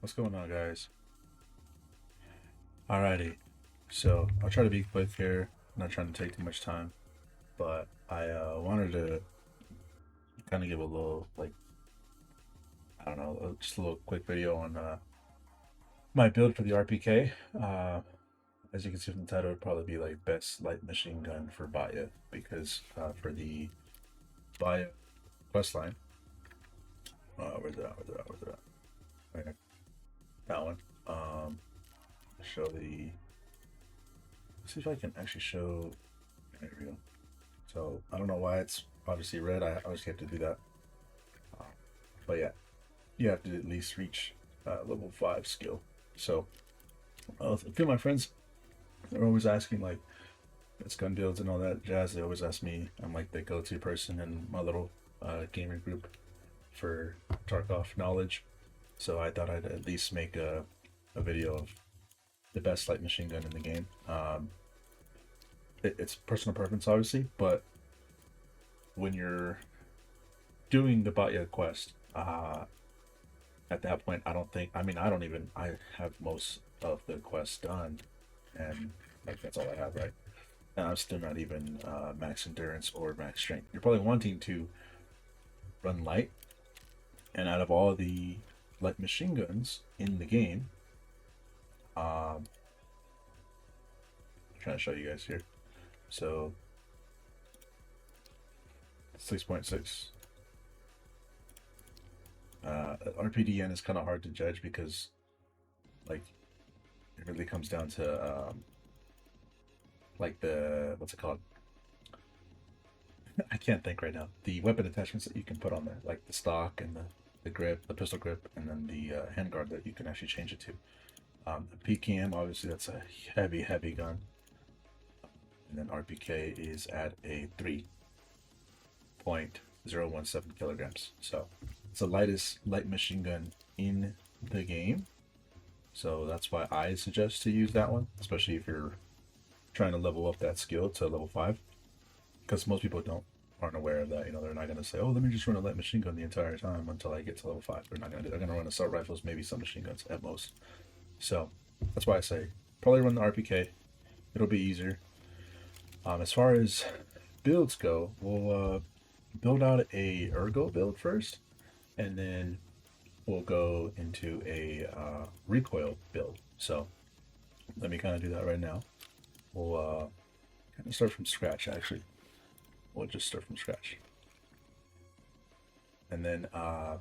What's going on, guys? Alrighty, so I'll try to be quick here, not trying to take too much time, but I wanted to kind of give a little, I don't know, just a little quick video on my build for the RPK. As you can see from the title, it'd probably be like best light machine gun for Batya, because for the Batya quest line, where's it at? Where's it at? Right here. That one. Show the. Let's see if I can actually show. There we go. So I don't know why it's obviously red. I always have to do that. Uh, but yeah, you have to at least reach level 5 skill. So a few of my friends are always asking like it's gun builds and all that jazz. They always ask me. I'm like the go-to person in my little gamer group for Tarkov knowledge. So I thought I'd at least make a video of the best light machine gun in the game. It's personal preference, obviously, but when you're doing the Batya quest, at that point, I don't think. I mean, I have most of the quests done, and like that's all I have, right? And I'm still not even max endurance or max strength. You're probably wanting to run light, and out of all the light machine guns in the game, I'm trying to show you guys here. So 6.6. RPDN is kind of hard to judge because, like, it really comes down to like the what's it called? I can't think right now. The weapon attachments that you can put on there, like the stock and the grip, the pistol grip, and then the handguard that you can actually change it to. The PKM, obviously, that's a heavy gun, and then RPK is at a 3.017 kilograms. So it's the lightest light machine gun in the game. So that's why I suggest to use that one, especially if you're trying to level up that skill to level 5, because most people aren't aware of that. You know, they're not going to say, "Oh, let me just run a light machine gun the entire time until I get to level 5." They're not going to do. They're going to run assault rifles, maybe some machine guns at most. So that's why I say probably run the RPK. It'll be easier. As far as builds go, we'll build out a Ergo build first, and then we'll go into a Recoil build. So let me kind of do that right now. We'll kind of start from scratch, actually. We'll just start from scratch. And then a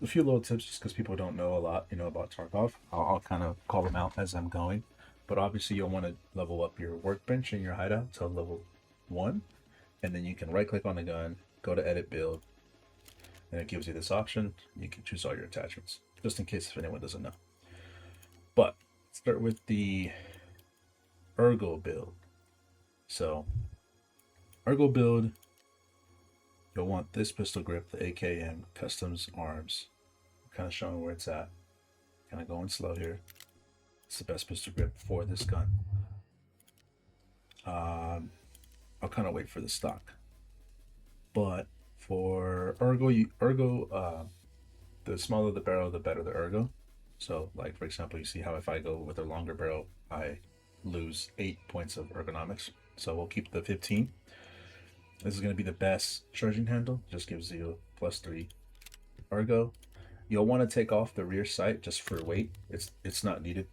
few little tips, just because people don't know a lot, about Tarkov. I'll kind of call them out as I'm going. But obviously, you'll want to level up your workbench and your hideout to level 1. And then you can right click on the gun, go to edit build, and it gives you this option. You can choose all your attachments, just in case if anyone doesn't know. But start with the Ergo build. So, Ergo build, you'll want this pistol grip, the AKM Customs Arms. Kind of showing where it's at. Kind of going slow here. It's the best pistol grip for this gun. I'll kind of wait for the stock. But for Ergo, the smaller the barrel, the better the Ergo. So, like for example, you see how if I go with a longer barrel, I lose 8 points of ergonomics. So we'll keep the 15. This is going to be the best charging handle. Just gives you +3 Ergo. You'll want to take off the rear sight just for weight. It's not needed.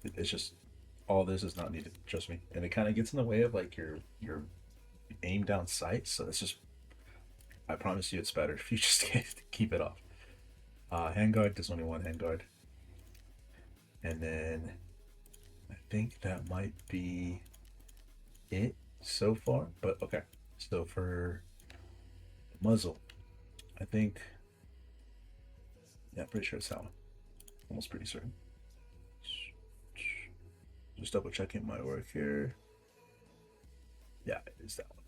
It's just all this is not needed. Trust me. And it kind of gets in the way of like your aim down sight. So it's just I promise you it's better if you just keep it off. Handguard. There's only one handguard. And then I think that might be it so far. But okay. So for muzzle, I think yeah, pretty sure it's that one. Almost pretty certain. Just double checking my work here. Yeah, it is that one.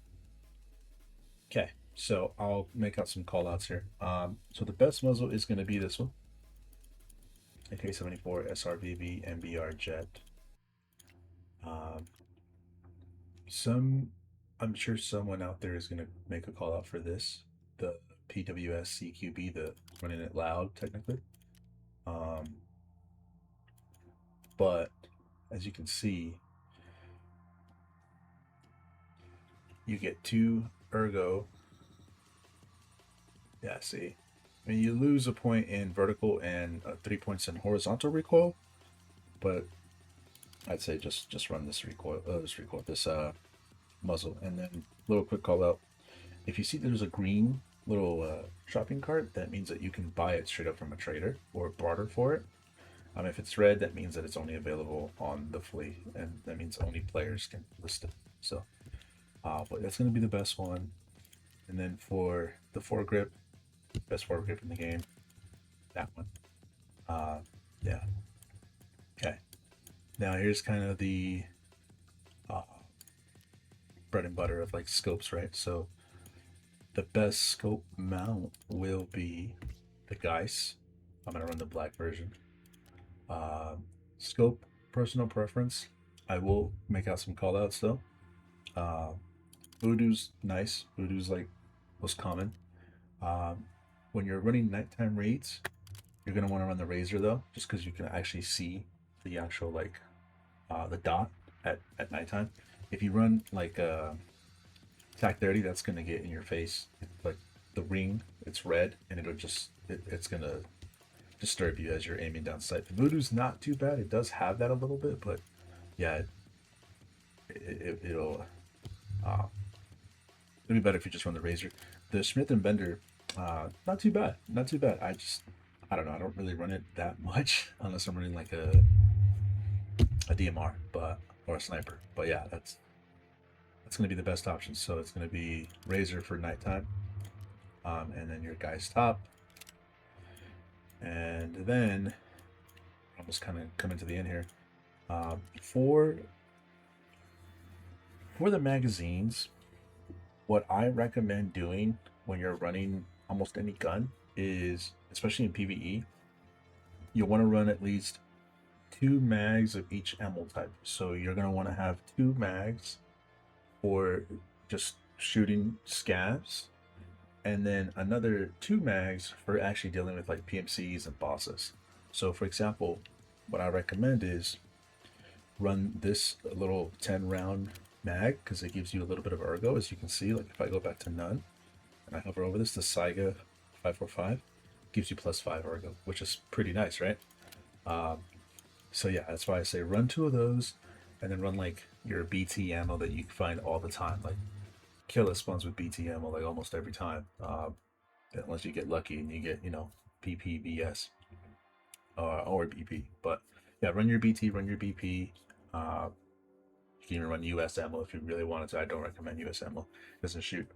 Okay, so I'll make out some call outs here. So the best muzzle is going to be this one. AK-74 SRVB MBR Jet. Um, I'm sure someone out there is going to make a call out for this. The PWS CQB, the running it loud, technically. Um, but as you can see, you get 2 Ergo. Yeah, see. I mean, you lose a point in vertical and 3 points in horizontal recoil, but I'd say just run this muzzle. And then little quick call out: if you see there's a green little shopping cart, that means that you can buy it straight up from a trader or barter for it. If it's red, that means that it's only available on the flea, and that means only players can list it. So, but that's going to be the best one. And then for the foregrip, best foregrip in the game, that one. Uh, yeah. Okay. Now here's kind of the uh, bread and butter of like scopes, right? So the best scope mount will be the Geist. I'm gonna run the black version. Uh, Scope, personal preference. I will make out some callouts though. Uh, Voodoo's nice. Voodoo's like most common. Um, when you're running nighttime raids, you're gonna want to run the Razor though, just because you can actually see the actual like the dot at nighttime. If you run like TAC 30, that's gonna get in your face. Like the ring, it's red, and it's gonna disturb you as you're aiming down sight. The Voodoo's not too bad. It does have that a little bit, but yeah, it'll it'll be better if you just run the Razor. The Smith and Bender, not too bad. Not too bad. I don't know. I don't really run it that much unless I'm running like a DMR, or a sniper. But yeah, that's gonna be the best option. So it's gonna be Razor for nighttime, and then your guy's top, and then almost kind of coming to the end here. For the magazines, what I recommend doing when you're running almost any gun is, especially in PvE, you want to run at least 2 mags of each ammo type. So you're going to want to have 2 mags for just shooting scavs, and then another 2 mags for actually dealing with like PMCs and bosses. So for example, what I recommend is run this little 10 round mag because it gives you a little bit of ergo. As you can see, like if I go back to none and I hover over this, the Saiga 545 gives you +5 ergo, which is pretty nice, right? So yeah, that's why I say run 2 of those, and then run like your BT ammo that you find all the time. Like Killer spawns with BT ammo like almost every time, unless you get lucky and you get PPBS or BP. But yeah, run your BT, run your BP. You can even run US ammo if you really wanted to. I don't recommend US ammo. It doesn't shoot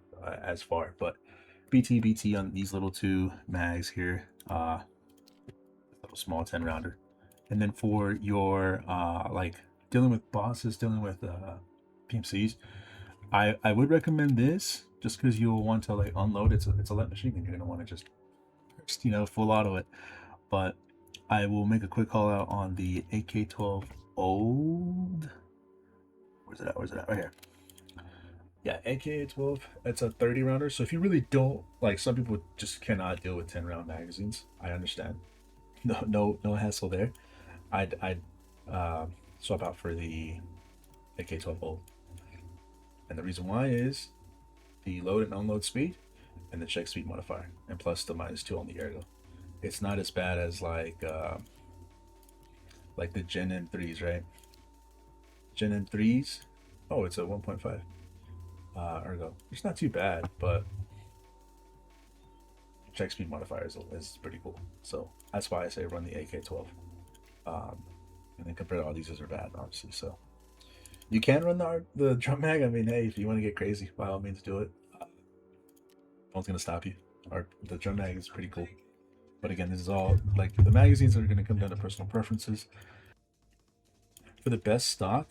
as far, but BT on these little 2 mags here, little small 10 rounder. And then for your like dealing with bosses, dealing with PMCs, I would recommend this just because you'll want to like unload. It's a light machine gun. You're gonna want to just full auto it. But I will make a quick call out on the AK-12 old. Where's it at? Right here. Yeah, AK-12. It's a 30 rounder. So if you really don't like, some people just cannot deal with 10 round magazines. I understand. No hassle there. I'd swap out for the AK-12 old. And the reason why is the load and unload speed and the check speed modifier, and plus the -2 on the Ergo. It's not as bad as like the Gen M3s, right? Gen M3s, oh, it's a 1.5 Ergo. It's not too bad, but check speed modifier is pretty cool. So that's why I say run the AK-12. And then compare to all these are bad, obviously. So you can run the drum mag. I mean, hey, if you want to get crazy, by all means do it. No one's gonna stop you. Or the drum mag is pretty cool. But again, this is all like the magazines are gonna come down to personal preferences. For the best stock,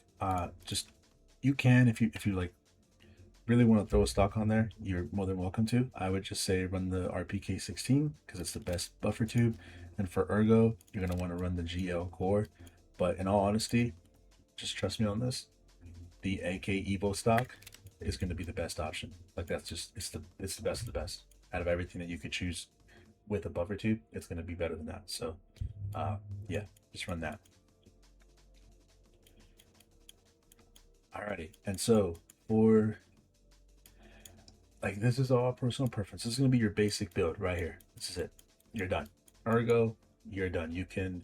just you can if you like really want to throw a stock on there, you're more than welcome to. I would just say run the RPK16 because it's the best buffer tube. And for Ergo, you're gonna want to run the GL core. But in all honesty, just trust me on this. The AK Evo stock is going to be the best option. Like that's just it's the best of the best out of everything that you could choose with a buffer tube. It's going to be better than that. So Yeah, just run that. Alrighty, and so for like this is all personal preference. This is gonna be your basic build right here. This is it. You're done. Ergo, you're done. You can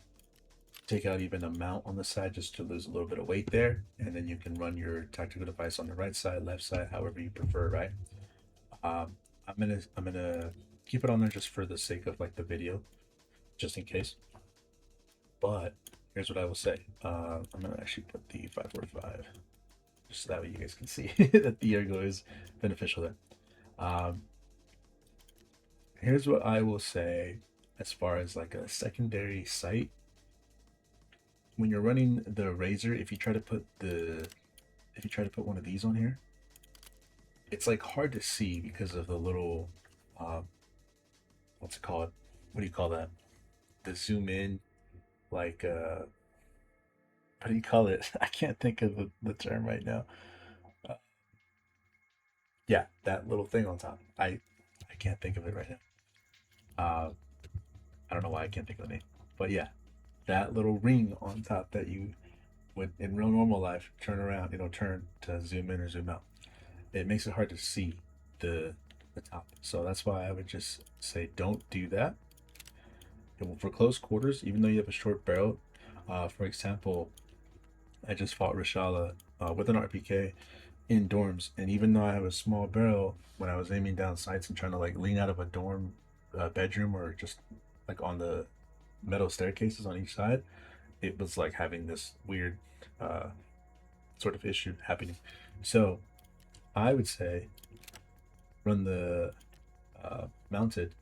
take out even a mount on the side just to lose a little bit of weight there, and then you can run your tactical device on the right side, left side, however you prefer, right? I'm gonna keep it on there just for the sake of like the video, just in case. But here's what I will say. I'm gonna actually put the 545 just so that way you guys can see that the Ergo is beneficial there. Um, Here's what I will say as far as like a secondary sight. When you're running the Razor, if you try to put one of these on here, it's like hard to see because of the little what's it called? What do you call that? The zoom in, like what do you call it? I can't think of the term right now. Uh, yeah, that little thing on top. I can't think of it right now. I don't know why I can't think of the name, but yeah, that little ring on top that you would in real normal life turn around, turn to zoom in or zoom out. It makes it hard to see the top. So that's why I would just say don't do that. For close quarters, even though you have a short barrel, for example, I just fought Rishala with an RPK in dorms, and even though I have a small barrel, when I was aiming down sights and trying to like lean out of a dorm bedroom or just like on the metal staircases on each side, it was like having this weird uh, sort of issue happening. So I would say run the mounted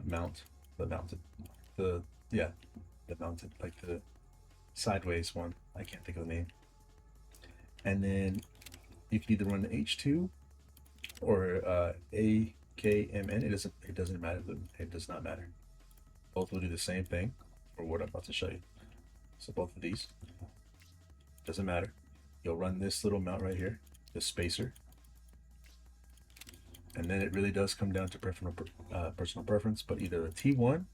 mount, the mounted, the yeah, the mounted like the sideways one. I can't think of the name. And then you can either run the H2 or AKMN. It doesn't matter. It does not matter. Both will do the same thing for what I'm about to show you. So both of these doesn't matter. You'll run this little mount right here, the spacer, and then it really does come down to personal preference. But either the T1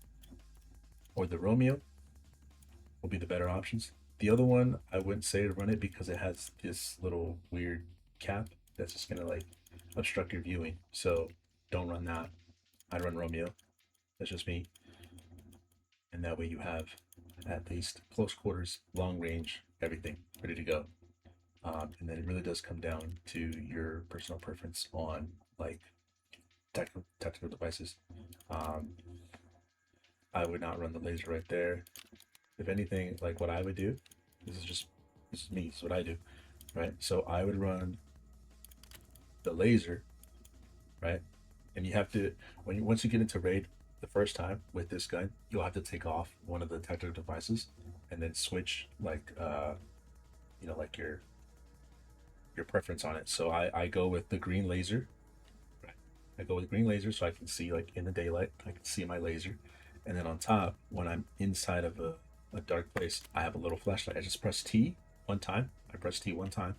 or the Romeo will be the better options. The other one I wouldn't say to run it because it has this little weird cap that's just gonna like obstruct your viewing. So don't run that. I'd run Romeo. That's just me. And that way you have at least close quarters, long range, everything ready to go. And then it really does come down to your personal preference on like tactical devices. Um, I would not run the laser right there. If anything, like what I would do, this is me. This is what I do, right? So I would run the laser, right? And you have to once you get into raid the first time with this gun, you'll have to take off one of the tactical devices and then switch like like your preference on it. So I go with the green laser. Right? I go with green laser so I can see like in the daylight, I can see my laser. And then on top, when I'm inside of a dark place, I have a little flashlight. I just press T one time. I press T one time,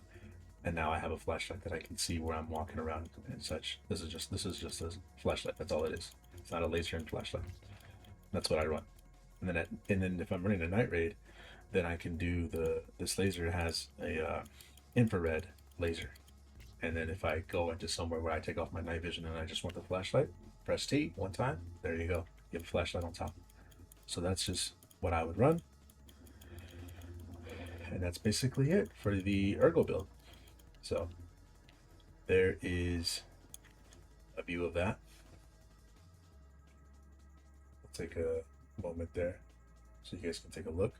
and now I have a flashlight that I can see where I'm walking around and such. This is just a flashlight. That's all it is. It's not a laser and flashlight. That's what I run. And then if I'm running a night raid, then I can do this laser has a infrared laser. And then if I go into somewhere where I take off my night vision and I just want the flashlight, press T one time. There you go. You have a flashlight on top. So that's just what I would run. And that's basically it for the Ergo build. So there is a view of that. I'll take a moment there so you guys can take a look.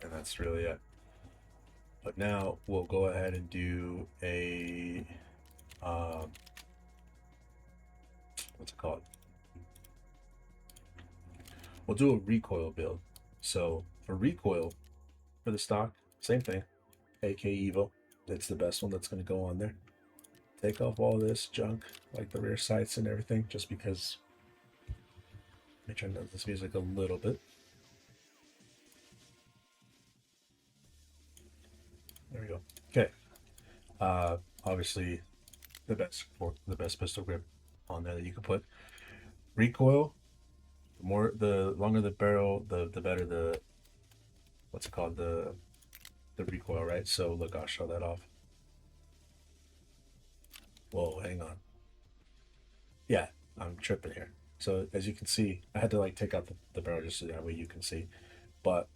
And that's really it. But now we'll go ahead and do a what's it called? We'll do a recoil build. So for recoil, for the stock, same thing. AK Evo. That's the best one that's going to go on there. Take off all this junk, like the rear sights and everything, just because. Let me turn down this music a little bit. There we go. Okay. Obviously, the best pistol grip on there that you can put. recoil, the longer the barrel, the better the, what's it called, the recoil, right? So look, I'll show that off. Whoa, hang on. Yeah, I'm tripping here. So as you can see, I had to like take out the barrel just so that way you can see. But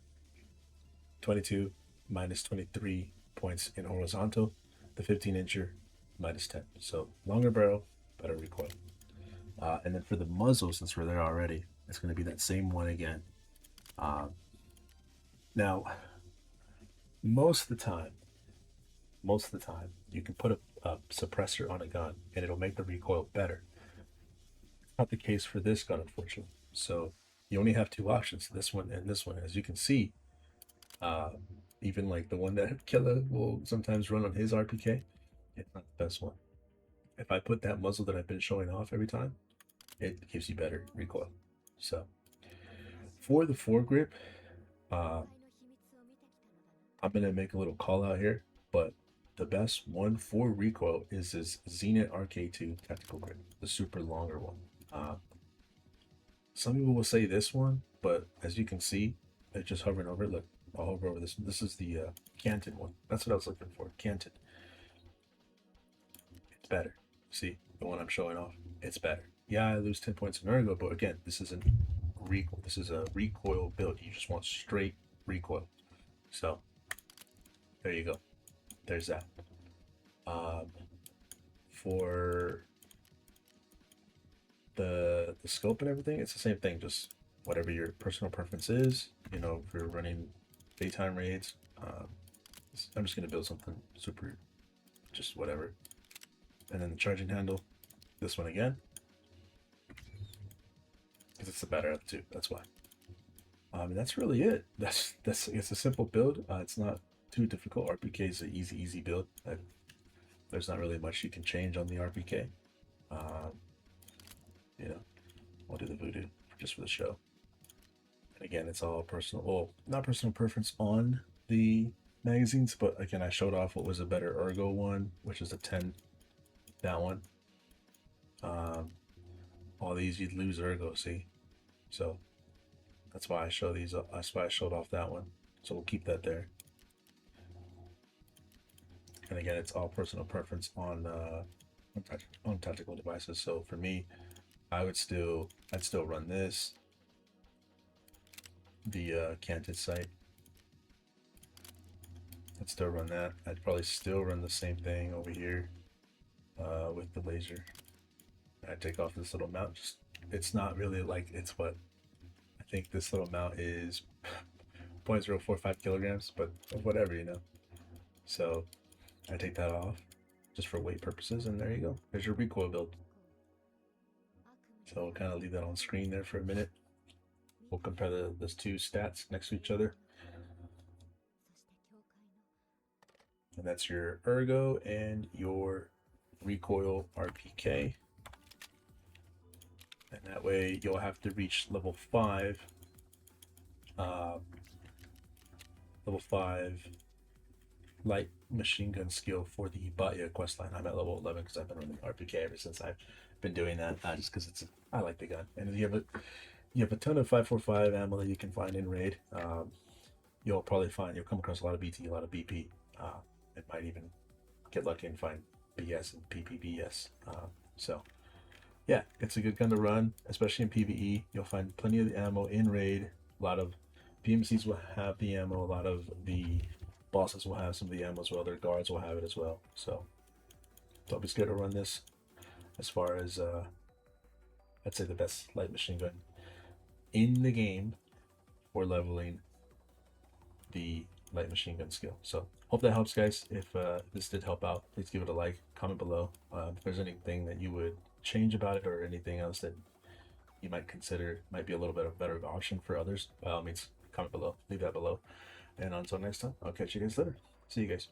22 minus 23 points in horizontal, the 15-incher minus 10. So longer barrel, better recoil. And then for the muzzle, since we're there already, it's going to be that same one again. Now, most of the time, you can put a suppressor on a gun and it'll make the recoil better. It's not the case for this gun, unfortunately. So you only have two options, this one and this one. As you can see, uh, even like the one that Killer will sometimes run on his RPK, it's not the best one. If I put that muzzle that I've been showing off every time, it gives you better recoil. So for the foregrip, uh, I'm gonna make a little call out here, but the best one for recoil is this Zenit RK2 tactical grip, the super longer one. Some people will say this one, but as you can see, it's just hovering over it. Look, I'll hover over this. This is the canted one. That's what I was looking for. Canted. It's better. See the one I'm showing off. It's better. Yeah, I lose 10 points in Ergo, but again, this isn't recoil. This is a recoil build. You just want straight recoil. So there you go. There's that. For the scope and everything, it's the same thing. Just whatever your personal preference is. You know, if you're running daytime raids, I'm just gonna build something super, just whatever. And then the charging handle, this one again, because it's the better of the two. That's why. And that's really it. That's it's a simple build. It's not too difficult. RPK is an easy build. There's not really much you can change on the RPK. You know, I'll do the voodoo just for the show. And again, it's all personal. Well, not personal preference on the magazines, but again, I showed off what was a better Ergo one, which is a 10. That one. All these you'd lose Ergo. See, so that's why I show these. That's why I showed off that one. So we'll keep that there. And again, it's all personal preference on tactical devices. So for me, I'd still run this, the canted sight. I'd still run that. I'd probably still run the same thing over here with the laser. I take off this little mount. Just it's not really like it's what I think this little mount is 0.045 kilograms, but whatever, you know. So I take that off just for weight purposes, and there you go. There's your recoil build. So we'll kind of leave that on screen there for a minute. We'll compare those two stats next to each other. And that's your Ergo and your recoil RPK. And that way you'll have to reach level 5. Level 5 light machine gun skill for the Batya questline. I'm at level 11 because I've been running RPK ever since I've been doing that. Just because I like the gun, and you have a ton of 545 ammo that you can find in raid. You'll come across a lot of BT, a lot of BP. It might even get lucky and find BS and PPBS. So yeah, it's a good gun to run, especially in PvE. You'll find plenty of the ammo in raid. A lot of PMCs will have the ammo. A lot of the bosses will have some of the ammo as well. Their guards will have it as well. So don't be scared to run this. As far as I'd say the best light machine gun in the game for leveling the light machine gun skill. So hope that helps, guys. If this did help out, please give it a like, comment below. If there's anything that you would change about it or anything else that you might consider might be a little bit of a better option for others, by all means, comment below, leave that below. And until next time, I'll catch you guys later. See you guys.